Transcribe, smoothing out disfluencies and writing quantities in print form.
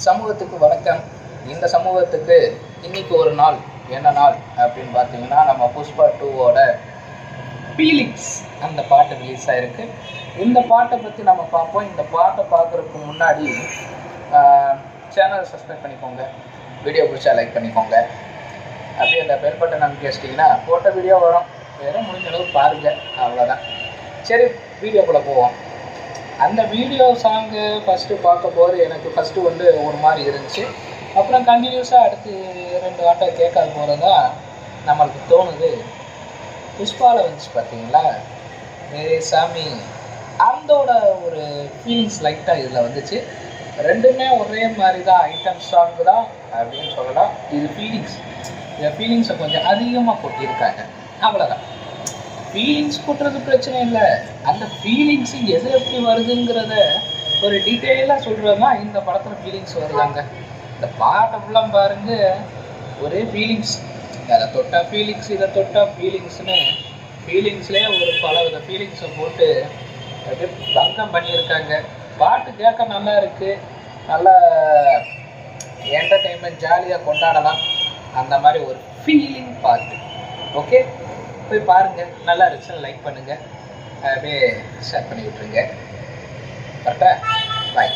சமூகத்துக்கு வணக்கம். இந்த சமூகத்துக்கு இன்னைக்கு ஒரு நாள், என்ன நாள் அப்படின்னு பார்த்தீங்கன்னா, நம்ம புஷ்பா 2வோட ஃபீலிங்ஸ் அந்த பாட்டு ரிலீஸ் ஆகிருக்கு. இந்த பாட்டை பற்றி நம்ம பார்ப்போம். இந்த பாட்டை பார்க்குறதுக்கு முன்னாடி சேனலை சப்ஸ்கிரைப் பண்ணிக்கோங்க, வீடியோ பிடிச்சா லைக் பண்ணிக்கோங்க, அப்படியே அந்த பெல் பட்டன் நமக்கு வச்சிட்டிங்கன்னா போட்ட வீடியோ வரும், வேறு முடிஞ்ச அளவுக்கு பாருங்கள், அவ்வளோதான். சரி, வீடியோக்குள்ளே போவோம். அந்த வீடியோ சாங்கு ஃபஸ்ட்டு பார்க்கும்போது எனக்கு ஃபஸ்ட்டு ஒரு மாதிரி இருந்துச்சு. அப்புறம் கண்டினியூஸாக அடுத்து 2 வாட்டை கேட்காத போகிறது தான் நம்மளுக்கு தோணுது. புஷ்பாவில் வந்துச்சு பார்த்தீங்களா, சாமி, அந்தோட ஒரு ஃபீலிங்ஸ் லைட்டாக இதில் வந்துச்சு. ரெண்டுமே ஒரே மாதிரி தான், ஐட்டம் சாங்கு தான் அப்படின்னு சொல்லலாம். இது ஃபீலிங்ஸ், இந்த ஃபீலிங்ஸை கொஞ்சம் அதிகமாக கொட்டியிருக்காங்க, அவ்வளோதான். ஃபீலிங்ஸ் கொட்டுறது பிரச்சனை இல்லை, அந்த ஃபீலிங்ஸு எது எப்படி வருதுங்கிறத ஒரு டீட்டெயிலாக சொல்கிறது தான் இந்த படத்தில் ஃபீலிங்ஸ் வருதாங்க. இந்த பாட்டை ஃபுல்லாக பாருங்க, ஒரே ஃபீலிங்ஸ், அதை தொட்டா ஃபீலிங்ஸ், இதை தொட்டா ஃபீலிங்ஸ்னு ஃபீலிங்ஸ்லேயே ஒரு பல வித ஃபீலிங்ஸை போட்டு அப்படியே பங்கம் பண்ணியிருக்காங்க. பாட்டு கேட்க நல்லா இருக்குது, நல்லா என்டர்டெயின்மெண்ட், ஜாலியாக கொண்டாடலாம், அந்த மாதிரி ஒரு ஃபீலிங் பாட்டு. ஓகே, போய் பாருங்கள், நல்லா இருந்துச்சுன்னு லைக் பண்ணுங்கள், அப்படியே ஷேர் பண்ணி விட்ருங்க. கரெக்டாக, பாய்.